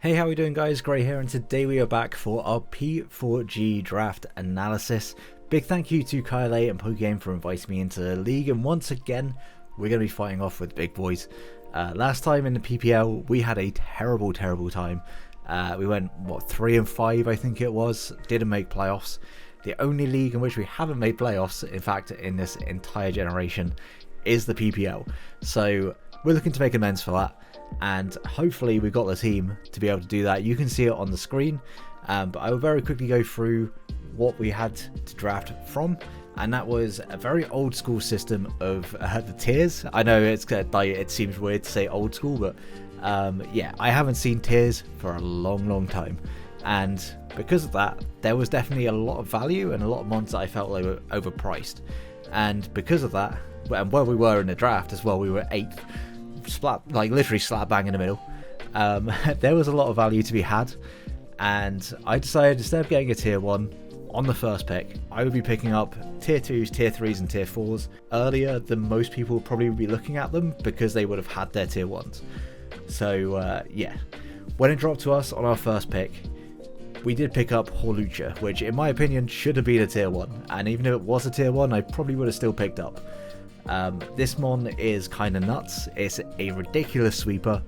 Hey, how are we doing, guys? Gray here, and today we are back for our P4G draft analysis. Big thank you to Kyle and PokeGame for inviting me into the league, and once again we're going to be fighting off with big boys. Last time in the PPL we had a terrible time. We went 3-5, I think it was. Didn't make playoffs. The only league in which we haven't made playoffs, in fact, in this entire generation, is the PPL. So we're looking to make amends for that, and hopefully we've got the team to be able to do that. You can see it on the screen, but I will very quickly go through what we had to draft from, and that was a very old school system of the tiers. I know it seems weird to say old school, but yeah, I haven't seen tiers for a long time, and because of that there was definitely a lot of value and a lot of mons that I felt they were overpriced. And because of that, and where we were in the draft as well, we were 8th, literally slap bang in the middle. There was a lot of value to be had, and I decided instead of getting a tier 1 on the first pick, I would be picking up tier 2s, tier 3s and tier 4s earlier than most people probably would be looking at them, because they would have had their tier 1s. So yeah, when it dropped to us on our first pick, we did pick up Hawlucha, which in my opinion should have been a tier 1, and even if it was a tier 1 I probably would have still picked up. This mon is kind of nuts. It's a ridiculous sweeper,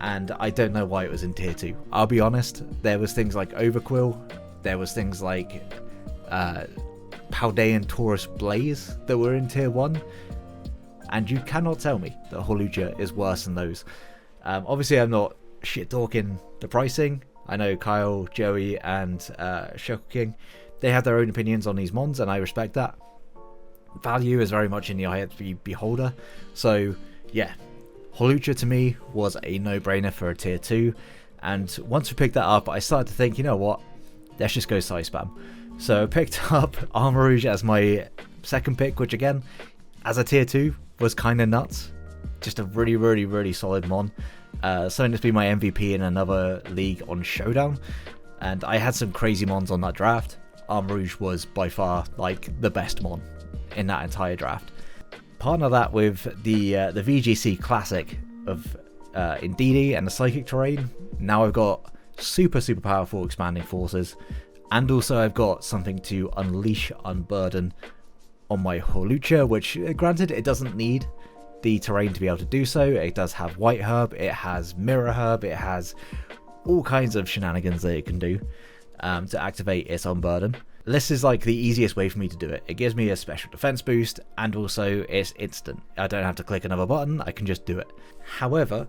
and I don't know why it was in tier 2. I'll be honest, there was things like Overquill, there was things like Paldean Taurus Blaze that were in tier 1, and you cannot tell me that Hawlucha is worse than those. Obviously I'm not shit talking the pricing. I know Kyle, Joey and Shuckle King, they have their own opinions on these mons, and I respect that. Value is very much in the eye of the beholder. So yeah, Hawlucha to me was a no-brainer for a tier 2, and once we picked that up I started to think, you know what, let's just go side spam. So I picked up Armarouge as my second pick, which again as a tier 2 was kind of nuts. Just a really solid mon. Something to be my MVP in another league on Showdown, and I had some crazy mons on that draft. Armarouge was by far like the best mon in that entire draft. Partner that with the VGC Classic of Indeedee and the Psychic Terrain. Now I've got super powerful expanding forces, and also I've got something to unleash Unburden on my Hawlucha, which granted it doesn't need the terrain to be able to do so. It does have White Herb, it has Mirror Herb, it has all kinds of shenanigans that it can do to activate its Unburden. This is like the easiest way for me to do it. It gives me a special defense boost, and also it's instant. I don't have to click another button, I can just do it. However,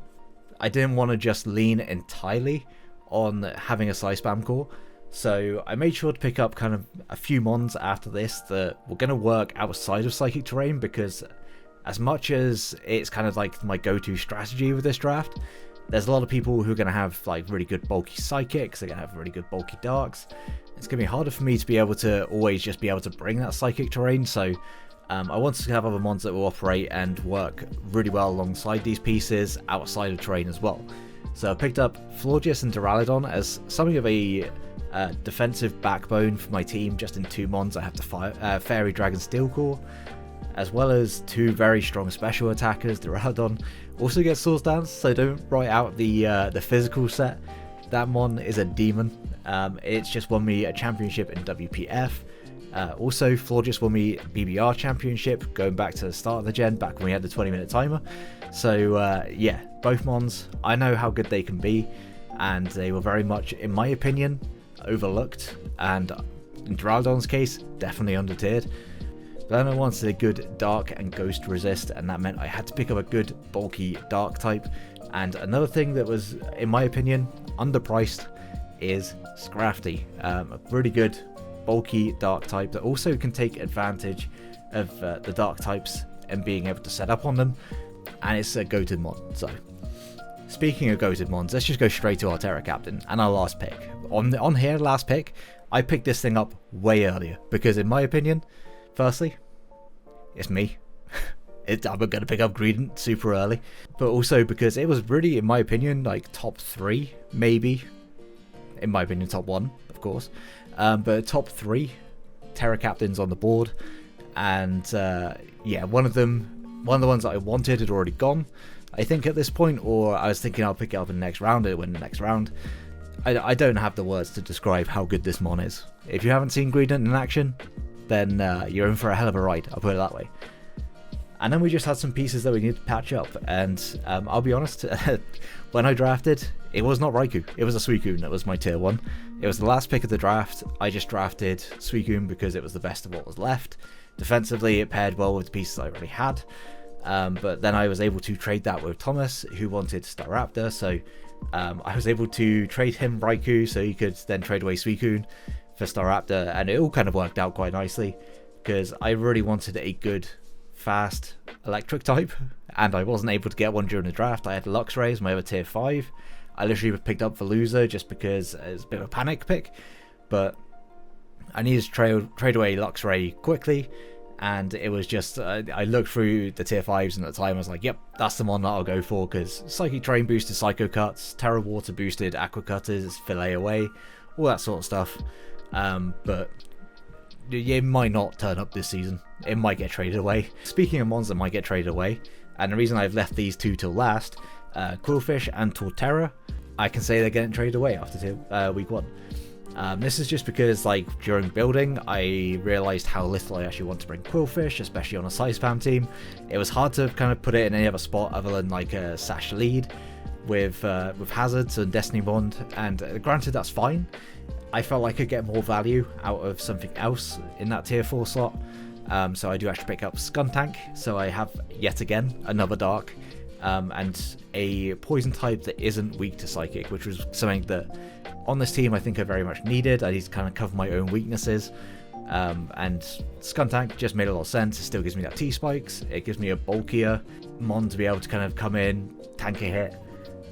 I didn't want to just lean entirely on having a side spam core, so I made sure to pick up kind of a few mons after this that were going to work outside of Psychic Terrain, because as much as it's kind of like my go-to strategy with this draft, there's a lot of people who are going to have like really good bulky psychics, they're going to have really good bulky darks. It's going to be harder for me to be able to always just be able to bring that psychic terrain, so I wanted to have other mons that will operate and work really well alongside these pieces outside of terrain as well. So I picked up Florges and Duraludon as something of a defensive backbone for my team. Just in 2 mons I have the Fairy Dragon Steel Core, as well as 2 very strong special attackers. Duraludon also gets Swords Dance, so don't write out the physical set. That mon is a demon. It's just won me a championship in WPF. Also, Florges won me BBR championship, going back to the start of the gen, back when we had the 20-minute timer. So yeah, both mons, I know how good they can be, and they were very much, in my opinion, overlooked, and in Duraludon's case, definitely under-tiered. But then I wanted a good dark and ghost resist, and that meant I had to pick up a good bulky dark type. And another thing that was, in my opinion, underpriced is Scrafty. A really good bulky dark type that also can take advantage of the dark types and being able to set up on them, and it's a goated mon. So speaking of goated mons, let's just go straight to our Terra Captain and our last pick. On here, last pick, I picked this thing up way earlier, because in my opinion, firstly, it's me. I'm going to pick up Greedent super early, but also because it was really, in my opinion, like top 3, maybe. In my opinion, top 1, of course. But top 3 Terra Captains on the board, and yeah, one of the ones that I wanted had already gone, I think, at this point, or I was thinking I'll pick it up in the next round. It went in the next round. I don't have the words to describe how good this mon is. If you haven't seen Greedent in action, then you're in for a hell of a ride, I'll put it that way. And then we just had some pieces that we needed to patch up, and I'll be honest, when I drafted, it was not Raikou, it was a Suicune that was my tier 1. It was the last pick of the draft. I just drafted Suicune because it was the best of what was left. Defensively, it paired well with the pieces I already had, but then I was able to trade that with Thomas, who wanted Staraptor, so I was able to trade him Raikou, so he could then trade away Suicune for Staraptor, and it all kind of worked out quite nicely, because I really wanted a good, fast electric type, and I wasn't able to get one during the draft. I had Luxray as my other tier 5. I literally picked up Veluza just because it's a bit of a panic pick, but I needed to trade away Luxray quickly, and it was just, I looked through the tier 5s, and at the time I was like, yep, that's the one that I'll go for, because Psychic Terrain boosted Psycho Cuts, Terra Water boosted Aqua Cutters, Fillet Away, all that sort of stuff, but it might not turn up this season. It might get traded away. Speaking of mons that might get traded away, and the reason I've left these two till last, Quillfish and Torterra, I can say they're getting traded away after week 1. This is just because, like, during building, I realised how little I actually want to bring Quillfish, especially on a Size Spam team. It was hard to kind of put it in any other spot other than like a Sash lead with Hazards and Destiny Bond, and granted that's fine. I felt like I could get more value out of something else in that tier 4 slot, so I do actually pick up Skuntank, so I have yet again another Dark, and a Poison type that isn't weak to Psychic, which was something that on this team I think I very much needed. I need to kind of cover my own weaknesses, and Skuntank just made a lot of sense. It still gives me that T-Spikes, it gives me a bulkier mon to be able to kind of come in, tank a hit,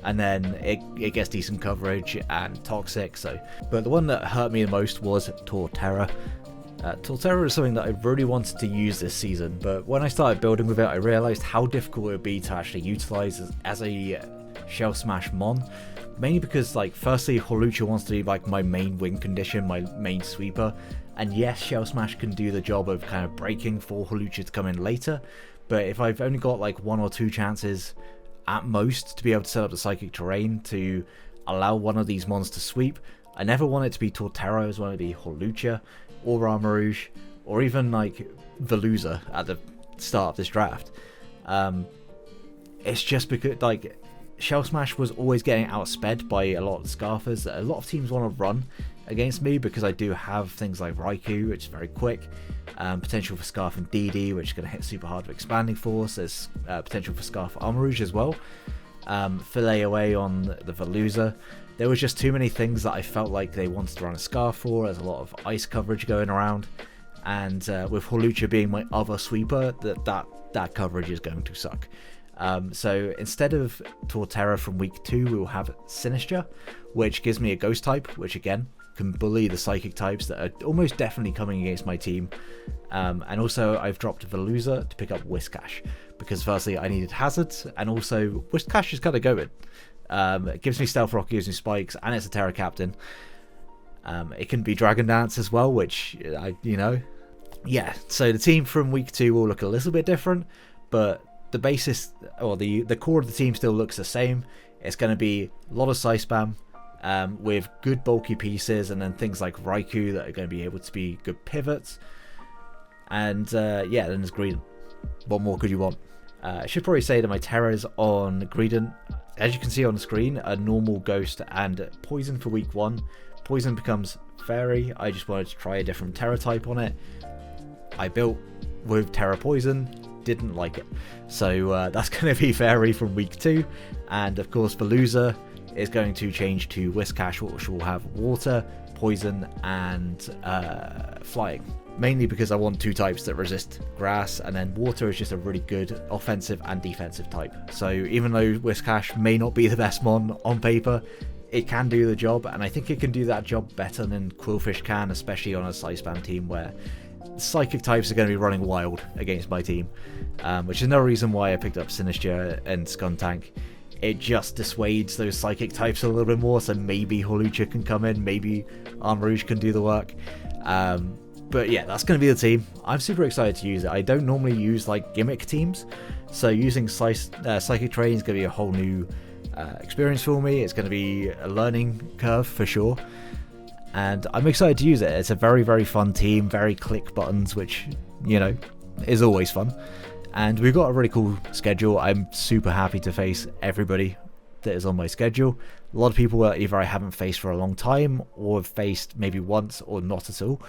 and then it gets decent coverage and toxic. So, but the one that hurt me the most was Torterra. Torterra is something that I really wanted to use this season, but when I started building with it, I realised how difficult it would be to actually utilise as a Shell Smash mon. Mainly because, like, firstly, Hawlucha wants to be like my main win condition, my main sweeper, and yes, Shell Smash can do the job of kind of breaking for Hawlucha to come in later, but if I've only got like 1 or 2 chances at most to be able to set up the Psychic Terrain to allow one of these mons to sweep, I never want it to be Torterra, I always want it to be Hawlucha, or armarouge, or even like Veluza at the start of this draft. It's just because, like, Shell Smash was always getting outsped by a lot of the Scarfers that a lot of teams want to run against me, because I do have things like Raikou, which is very quick, potential for Scarf and DD, which is going to hit super hard with Expanding Force. There's potential for Scarf Armarouge as well. Fillet Away on the Veluza. There was just too many things that I felt like they wanted to run a Scarf for. There's a lot of ice coverage going around, and with Hawlucha being my other sweeper, that coverage is going to suck. So instead of Torterra from week 2, we will have Sinistra, which gives me a Ghost type, which again can bully the Psychic types that are almost definitely coming against my team. And also I've dropped Veluza to pick up Whiscash, because firstly I needed Hazards, and also Whiscash is kind of going. It gives me Stealth Rock, gives me Spikes, and it's a Terra Captain. It can be Dragon Dance as well, which, yeah, so the team from week 2 will look a little bit different, but the basis, or the core of the team still looks the same. It's going to be a lot of Size Spam, with good bulky pieces, and then things like Raikou that are going to be able to be good pivots. And yeah, then there's Greedent. What more could you want? I should probably say that my Terras on Greedent, as you can see on the screen, are normal, Ghost, and Poison for week 1. Poison becomes Fairy. I just wanted to try a different Terra type on it. I built with Terra Poison, didn't like it, so that's going to be Fairy from week 2. And of course Veluza is going to change to Whiscash, which will have Water, Poison, and Flying, mainly because I want 2 types that resist Grass, and then Water is just a really good offensive and defensive type. So even though Whiscash may not be the best mon on paper, it can do the job, and I think it can do that job better than Quillfish can, especially on a Size Spam team where Psychic types are going to be running wild against my team, which is no reason why I picked up Sinistra and Skuntank. It just dissuades those Psychic types a little bit more, so maybe Hawlucha can come in, maybe Armarouge can do the work. But yeah, that's going to be the team. I'm super excited to use it. I don't normally use like gimmick teams, so using Psychic Terrain is going to be a whole new experience for me. It's going to be a learning curve for sure, and I'm excited to use it. It's a very, very fun team, very click buttons, which, you know, is always fun. And we've got a really cool schedule. I'm super happy to face everybody that is on my schedule. A lot of people that either I haven't faced for a long time, or have faced maybe once, or not at all.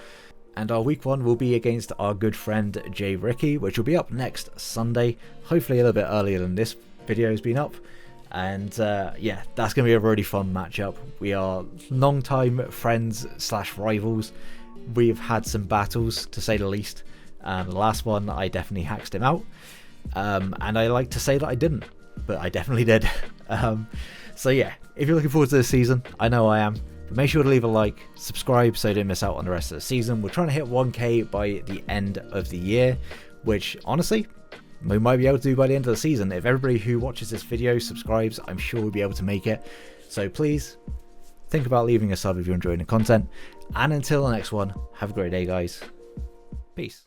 And our week 1 will be against our good friend Jay Ricky, which will be up next Sunday, hopefully a little bit earlier than this video has been up. And yeah, that's going to be a really fun matchup. We are long-time friends / rivals. We've had some battles, to say the least. The last one, I definitely hacked him out. And I like to say that I didn't, but I definitely did. So yeah, if you're looking forward to this season, I know I am. But make sure to leave a like, subscribe so you don't miss out on the rest of the season. We're trying to hit 1k by the end of the year, which honestly, we might be able to do by the end of the season. If everybody who watches this video subscribes, I'm sure we'll be able to make it. So please, think about leaving a sub if you're enjoying the content. And until the next one, have a great day, guys. Peace.